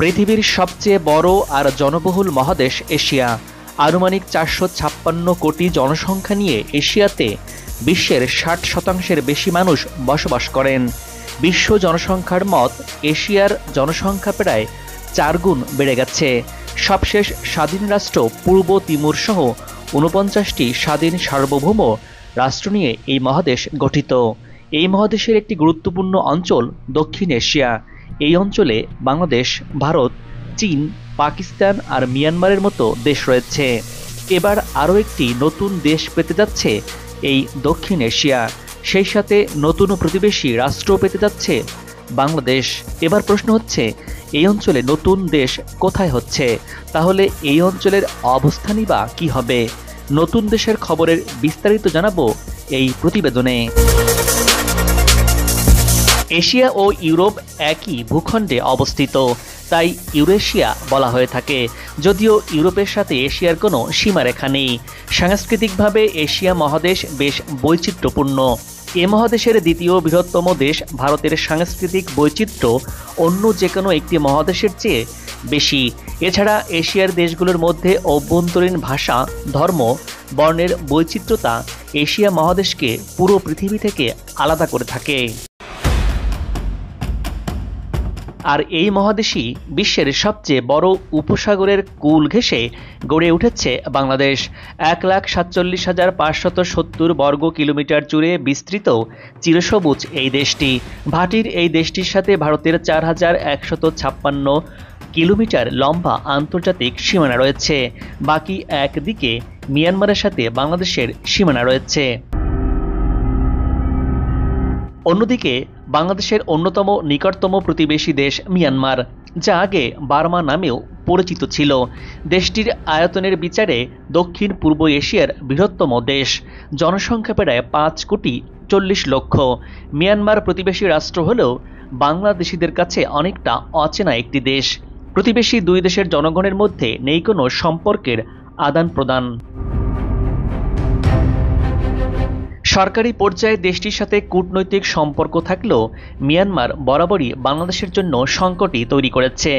পৃথিবীর সবচেয়ে বড় আর জনবহুল মহাদেশ এশিয়া। আনুমানিক 456 কোটি জনসংখ্যা নিয়ে এশিয়াতে বিশ্বের 60% বেশি মানুষ বসবাস করেন। বিশ্ব জনসংখ্যার মত এশিয়ার জনসংখ্যা প্রায় 4 গুণ বেড়ে গেছে। সবশেষ স্বাধীন রাষ্ট্র পূর্ব তিমুর সহ 49টি স্বাধীন সার্বভৌম রাষ্ট্র নিয়ে এই মহাদেশ গঠিত। এই মহাদেশের একটি গুরুত্বপূর্ণ অঞ্চল দক্ষিণ এশিয়া। এই অঞ্চলে বাংলাদেশ, ভারত, চীন, পাকিস্তান আর মিয়ানমারের মতো দেশ রয়েছে। এবার আরও একটি নতুন দেশ পেতে যাচ্ছে এই দক্ষিণ এশিয়া। সেই সাথে নতুন প্রতিবেশী রাষ্ট্র পেতে যাচ্ছে বাংলাদেশ। এবার প্রশ্ন হচ্ছে, এই অঞ্চলে নতুন দেশ কোথায় হচ্ছে? তাহলে এই অঞ্চলের অবস্থানই বা কী হবে? নতুন দেশের খবরের বিস্তারিত জানাবো এই প্রতিবেদনে। এশিয়া ও ইউরোপ একই ভূখণ্ডে অবস্থিত, তাই ইউরেশিয়া বলা হয়ে থাকে। যদিও ইউরোপের সাথে এশিয়ার কোনো সীমারেখা নেই। সাংস্কৃতিকভাবে এশিয়া মহাদেশ বেশ বৈচিত্র্যপূর্ণ। এ মহাদেশের দ্বিতীয় বৃহত্তম দেশ ভারতের সাংস্কৃতিক বৈচিত্র্য অন্য যে কোনো একটি মহাদেশের চেয়ে বেশি। এছাড়া এশিয়ার দেশগুলোর মধ্যে অভ্যন্তরীণ ভাষা, ধর্ম, বর্ণের বৈচিত্র্যতা এশিয়া মহাদেশকে পুরো পৃথিবী থেকে আলাদা করে থাকে। আর এই মহাদেশই বিশ্বের সবচেয়ে বড় উপসাগরের কূল ঘেঁষে গড়ে উঠেছে বাংলাদেশ। 1,47,570 বর্গ কিলোমিটার জুড়ে বিস্তৃত চিরসবুজ এই দেশটি। ভাটির এই দেশটির সাথে ভারতের 4,156 কিলোমিটার লম্বা আন্তর্জাতিক সীমানা রয়েছে। বাকি একদিকে মিয়ানমারের সাথে বাংলাদেশের সীমানা রয়েছে। অন্যদিকে বাংলাদেশের অন্যতম নিকটতম প্রতিবেশী দেশ মিয়ানমার, যা আগে বার্মা নামেও পরিচিত ছিল। দেশটির আয়তনের বিচারে দক্ষিণ পূর্ব এশিয়ার বৃহত্তম দেশ। জনসংখ্যা প্রায় 5,40,00,000। মিয়ানমার প্রতিবেশী রাষ্ট্র হলেও বাংলাদেশিদের কাছে অনেকটা অচেনা একটি দেশ। প্রতিবেশী দুই দেশের জনগণের মধ্যে নেই কোনো সম্পর্কের আদান প্রদান। সরকারি পর্যায়ে দেশটির সাথে কূটনৈতিক সম্পর্ক থাকলেও মিয়ানমার বরাবরই বাংলাদেশের জন্য সংকটই তৈরি করেছে।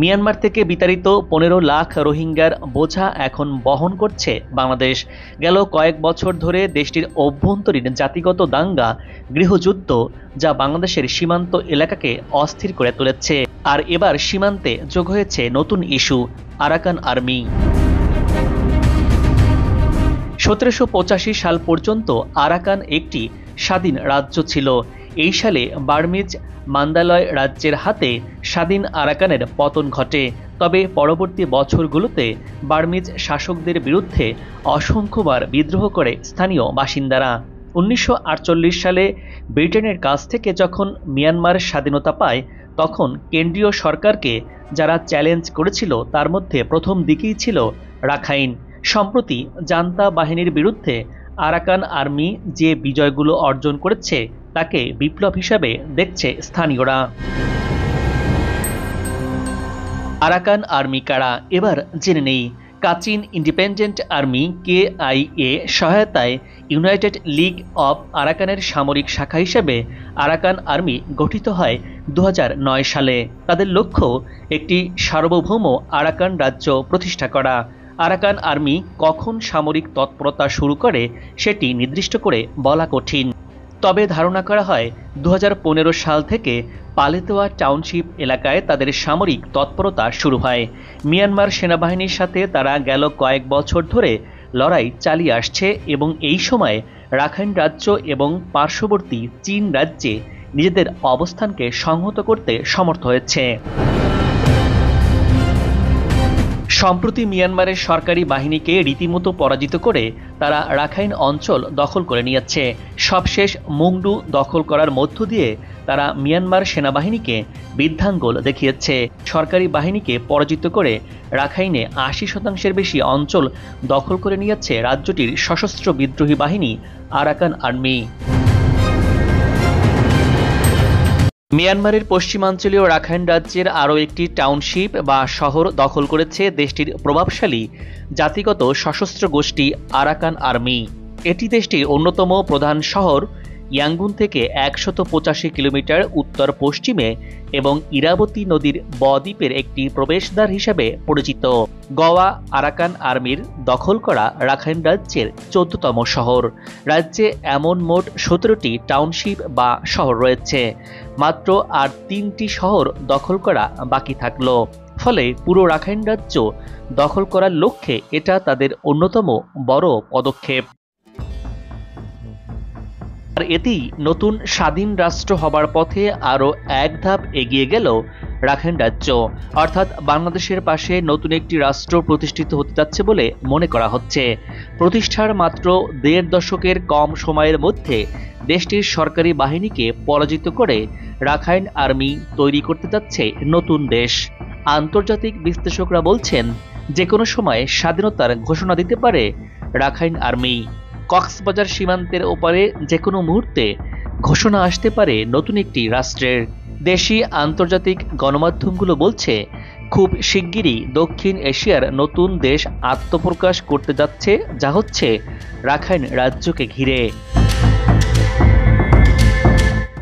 মিয়ানমার থেকে বিতাড়িত 15 লাখ রোহিঙ্গার বোঝা এখন বহন করছে বাংলাদেশ। গেল কয়েক বছর ধরে দেশটির অভ্যন্তরীণ জাতিগত দাঙ্গা, গৃহযুদ্ধ, যা বাংলাদেশের সীমান্ত এলাকাকে অস্থির করে তুলেছে। আর এবার সীমান্তে যোগ হয়েছে নতুন ইস্যু, আরাকান আর্মি। 1785 সাল পর্যন্ত আরাকান একটি স্বাধীন রাজ্য ছিল। এই সালে বার্মিজ মান্দালয় রাজ্যের হাতে স্বাধীন আরাকানের পতন ঘটে। তবে পরবর্তী বছরগুলোতে বার্মিজ শাসকদের বিরুদ্ধে অসংখ্যবার বিদ্রোহ করে স্থানীয় বাসিন্দারা। 1948 সালে ব্রিটেনের কাছ থেকে যখন মিয়ানমার স্বাধীনতা পায়, তখন কেন্দ্রীয় সরকারকে যারা চ্যালেঞ্জ করেছিল তার মধ্যে প্রথম দিকেই ছিল রাখাইন। সম্প্রতি জান্তা বাহিনীর বিরুদ্ধে আরাকান আর্মি যে বিজয়গুলো অর্জন করেছে তাকে বিপ্লব হিসাবে দেখছে স্থানীয়রা। আরাকান আর্মি কারা, এবার জেনে নেই। কাচিন ইন্ডিপেন্ডেন্ট আর্মি KIA সহায়তায় ইউনাইটেড লিগ অব আরাকানের সামরিক শাখা হিসেবে আরাকান আর্মি গঠিত হয় 2009 সালে। তাদের লক্ষ্য একটি সার্বভৌম আরাকান রাজ্য প্রতিষ্ঠা করা। আরাকান আর্মি কখন সামরিক তৎপরতা শুরু করে সেটি নির্দিষ্ট করে বলা কঠিন। তবে ধারণা করা হয় 2015 সাল থেকে পালেতোয়া টাউনশিপ এলাকায় তাদের সামরিক তৎপরতা শুরু হয়। মিয়ানমার সেনাবাহিনীর সাথে তারা গেল কয়েক বছর ধরে লড়াই চালিয়ে আসছে এবং এই সময় রাখাইন রাজ্য এবং পার্শ্ববর্তী চীন রাজ্যে নিজেদের অবস্থানকে সংহত করতে সমর্থ হয়েছে। সম্প্রতি মিয়ানমারের সরকারি বাহিনীকে রীতিমতো পরাজিত করে তারা রাখাইন অঞ্চল দখল করে নিয়েছে। সবশেষ মুংডু দখল করার মধ্য দিয়ে তারা মিয়ানমার সেনাবাহিনীকে বৃদ্ধাঙ্গুল দেখিয়েছে। সরকারি বাহিনীকে পরাজিত করে রাখাইনে 80% বেশি অঞ্চল দখল করে নিয়েছে রাজ্যটির সশস্ত্র বিদ্রোহী বাহিনী আরাকান আর্মি। মিয়ানমারের পশ্চিমাঞ্চলীয় রাখাইন রাজ্যের আরও একটি টাউনশিপ বা শহর দখল করেছে দেশটির প্রভাবশালী জাতিগত সশস্ত্র গোষ্ঠী আরাকান আর্মি। এটি দেশটির অন্যতম প্রধান শহর ইয়াঙ্গুন থেকে ১৮৫ কিলোমিটার উত্তর পশ্চিমে এবং ইরাবতী নদীর বদ্বীপের একটি প্রবেশদ্বার হিসাবে পরিচিত। গোয়া আরাকান আর্মির দখল করা রাখাইন রাজ্যের ১৪তম শহর। রাজ্যে এমন মোট ১৭টি টাউনশিপ বা শহর রয়েছে। মাত্র আর ৩টি শহর দখল করা বাকি থাকল। ফলে পুরো রাখাইন রাজ্য দখল করার লক্ষ্যে এটা তাদের অন্যতম বড় পদক্ষেপ। আর এতেই নতুন স্বাধীন রাষ্ট্র হবার পথে আরও এক ধাপ এগিয়ে গেল রাখাইন রাজ্য। অর্থাৎ বাংলাদেশের পাশে নতুন একটি রাষ্ট্র প্রতিষ্ঠিত হতে যাচ্ছে বলে মনে করা হচ্ছে। প্রতিষ্ঠার মাত্র ১.৫ দশকের কম সময়ের মধ্যে দেশটির সরকারি বাহিনীকে পরাজিত করে রাখাইন আর্মি তৈরি করতে যাচ্ছে নতুন দেশ। আন্তর্জাতিক বিশ্লেষকরা বলছেন, যে কোনো সময় স্বাধীনতার ঘোষণা দিতে পারে রাখাইন আর্মি। কক্সবাজার সীমান্তের ওপারে যে কোনো মুহূর্তে ঘোষণা আসতে পারে নতুন একটি রাষ্ট্রের। দেশি আন্তর্জাতিক গণমাধ্যমগুলো বলছে, খুব শিগগিরই দক্ষিণ এশিয়ার নতুন দেশ আত্মপ্রকাশ করতে যাচ্ছে, যা হচ্ছে রাখাইন রাজ্যকে ঘিরে।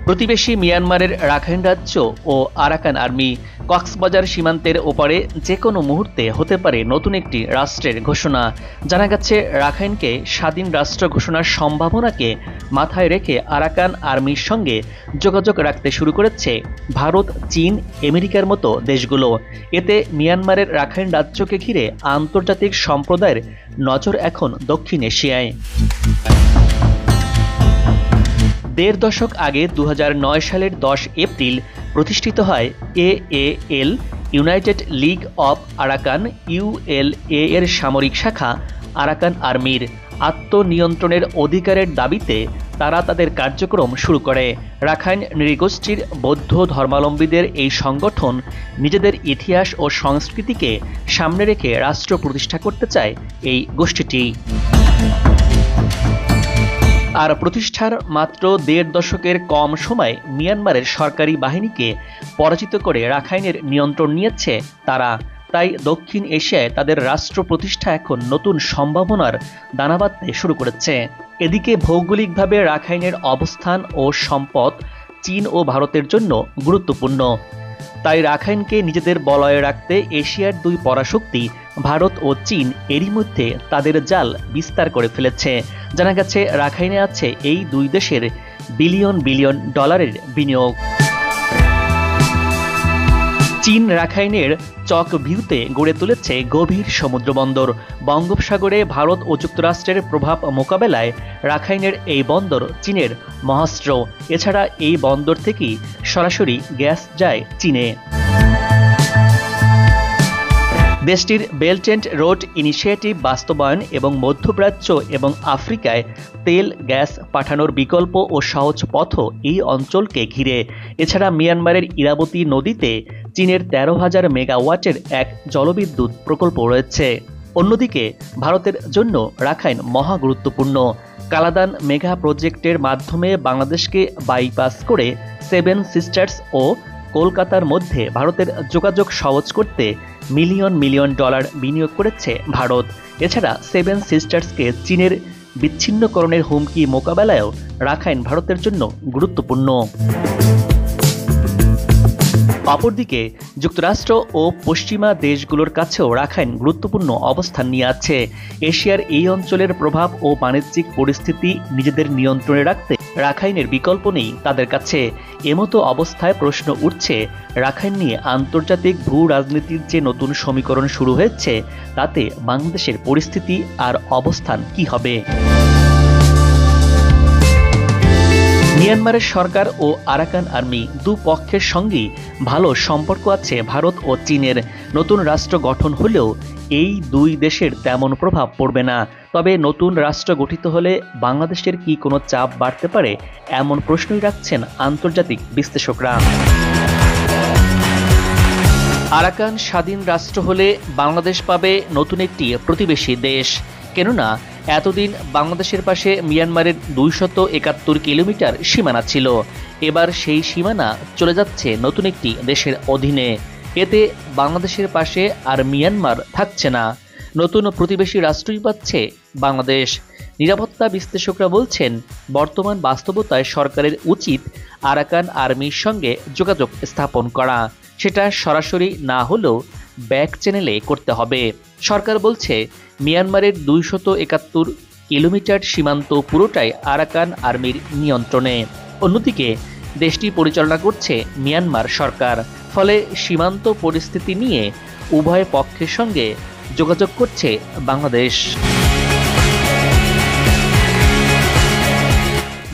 প্রতিবেশী মিয়ানমারের রাখাইন রাজ্য ও আরাকান আর্মি। কক্সবাজার সীমান্তের ওপারে যে কোনো মুহূর্তে হতে পারে নতুন একটি রাষ্ট্রের ঘোষণা। জানা গেছে, রাখাইনকে স্বাধীন রাষ্ট্র ঘোষণার সম্ভাবনাকে মাথায় রেখে আরাকান আর্মির সঙ্গে যোগাযোগ রাখতে শুরু করেছে ভারত, চীন, আমেরিকার মতো দেশগুলো। এতে মিয়ানমারের রাখাইন রাজ্যকে ঘিরে আন্তর্জাতিক সম্প্রদায়ের নজর এখন দক্ষিণ এশিয়ায়। ১.৫ দশক আগে ২০০৯ সালের ১০ এপ্রিল প্রতিষ্ঠিত হয় AAL, United league of Arakan, ULA এর সামরিক শাখা আরাকান আর্মির। আত্মনিয়ন্ত্রণের অধিকারের দাবিতে তারা তাদের কার্যক্রম শুরু করে। রাখাইন নৃগোষ্ঠীর বৌদ্ধ ধর্মাবলম্বীদের এই সংগঠন নিজেদের ইতিহাস ও সংস্কৃতিকে সামনে রেখে রাষ্ট্র প্রতিষ্ঠা করতে চায় এই গোষ্ঠীটি। আর প্রতিষ্ঠার মাত্র ১.৫ দশকের কম সময়ে মিয়ানমারের সরকারি বাহিনীকে পরাজিত করে রাখাইনের নিয়ন্ত্রণ নিয়েছে তারা। তাই দক্ষিণ এশিয়ায় তাদের রাষ্ট্র প্রতিষ্ঠা এখন নতুন সম্ভাবনার দানা বাঁধতে শুরু করেছে। এদিকে ভৌগোলিকভাবে রাখাইনের অবস্থান ও সম্পদ চীন ও ভারতের জন্য গুরুত্বপূর্ণ। তাই রাখাইনকে নিজেদের বলয়ে রাখতে এশিয়ার দুই পরাশক্তি ভারত ও চীন এরই মধ্যে তাদের জাল বিস্তার করে ফেলেছে। জানা গেছে, রাখাইনে আছে এই দুই দেশের বিলিয়ন বিলিয়ন ডলারের বিনিয়োগ। চীন রাখাইনের চক ভিউতে গড়ে তুলেছে গভীর সমুদ্রবন্দর। বঙ্গোপসাগরে ভারত ও যুক্তরাষ্ট্রের প্রভাব মোকাবেলায় রাখাইনের এই বন্দর চীনের মহাস্ত্র। এছাড়া এই বন্দর থেকেই সরাসরি গ্যাস যায় চীনে। দেশটির বেল্ট অ্যান্ড রোড ইনিশিয়েটিভ বাস্তবায়ন এবং মধ্যপ্রাচ্য এবং আফ্রিকায় তেল গ্যাস পাঠানোর বিকল্প ও সহজ পথও এই অঞ্চলকে ঘিরে। এছাড়া মিয়ানমারের ইরাবতী নদীতে চীনের ১৩,০০০ মেগাওয়াটের এক জলবিদ্যুৎ প্রকল্প রয়েছে। অন্যদিকে ভারতের জন্য রাখাইন মহা গুরুত্বপূর্ণ। কালাদান মেগা প্রজেক্টের মাধ্যমে বাংলাদেশকে বাইপাস করে 7 সিস্টার্স ও কলকাতার মধ্যে ভারতের যোগাযোগ সহজ করতে মিলিয়ন মিলিয়ন ডলার বিনিয়োগ করেছে ভারত। এছাড়া 7 সিস্টার্সকে চীনের বিচ্ছিন্নকরণের হুমকি মোকাবেলায়ও রাখাইন ভারতের জন্য গুরুত্বপূর্ণ। অপরদিকে যুক্তরাষ্ট্র ও পশ্চিমা দেশগুলোর কাছেও রাখাইন গুরুত্বপূর্ণ অবস্থান নিয়ে আছে। এশিয়ার এই অঞ্চলের প্রভাব ও বাণিজ্যিক পরিস্থিতি নিজেদের নিয়ন্ত্রণে রাখতে রাখাইনের বিকল্প নেই তাদের কাছে। এমতো অবস্থায় প্রশ্ন উঠছে, রাখাইন নিয়ে আন্তর্জাতিক ভূ রাজনীতির যে নতুন সমীকরণ শুরু হয়েছে, তাতে বাংলাদেশের পরিস্থিতি আর অবস্থান কি হবে? মিয়ানমারের সরকার ও আরাকান আর্মি দুপক্ষের সঙ্গেই ভালো সম্পর্ক আছে ভারত ও চীনের। নতুন রাষ্ট্র গঠন হলেও এই দুই দেশের তেমন প্রভাব পড়বে না। তবে নতুন রাষ্ট্র গঠিত হলে বাংলাদেশের কি কোনো চাপ বাড়তে পারে, এমন প্রশ্নই রাখছেন আন্তর্জাতিক বিশ্লেষকরা। আরাকান স্বাধীন রাষ্ট্র হলে বাংলাদেশ পাবে নতুন একটি প্রতিবেশী দেশ। কেননা এতদিন বাংলাদেশের পাশে মিয়ানমারের ২৭১ কিলোমিটার সীমানা ছিল। এবার সেই সীমানা চলে যাচ্ছে নতুন একটি দেশের অধীনে। এতে বাংলাদেশের পাশে আর মিয়ানমার থাকছে না, নতুন প্রতিবেশী রাষ্ট্রই পাচ্ছে বাংলাদেশ। নিরাপত্তা বিশ্লেষকরা বলছেন, বর্তমান বাস্তবতায় সরকারের উচিত আরাকান আর্মির সঙ্গে যোগাযোগ স্থাপন করা, সেটা সরাসরি না হলেও ব্যাক চ্যানেলে করতে হবে। সরকার বলছে, মিয়ানমারের 271 কিলোমিটার সীমান্ত পুরোটাই আরাকান আর্মির নিয়ন্ত্রণে। অন্যদিকে দেশটি পরিচালনা করছে মিয়ানমার সরকার, ফলে সীমান্ত পরিস্থিতি নিয়ে উভয় পক্ষের সঙ্গে যোগাযোগ করছে বাংলাদেশ।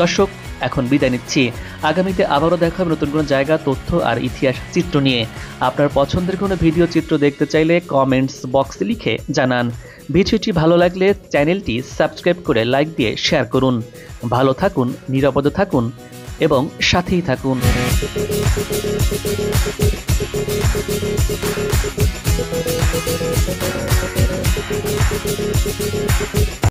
দর্শক, এখন বিদায় নিচ্ছি। আগামীতে আবারও দেখা হবে নতুন কোনো জায়গা, তথ্য আর ইতিহাস চিত্র নিয়ে। আপনার পছন্দের কোনো ভিডিও চিত্র দেখতে চাইলে কমেন্টস বক্সে লিখে জানান। ভিডিওটি ভালো লাগলে চ্যানেলটি সাবস্ক্রাইব করে লাইক দিয়ে শেয়ার করুন। ভালো থাকুন, নিরাপদে থাকুন এবং সাথেই থাকুন।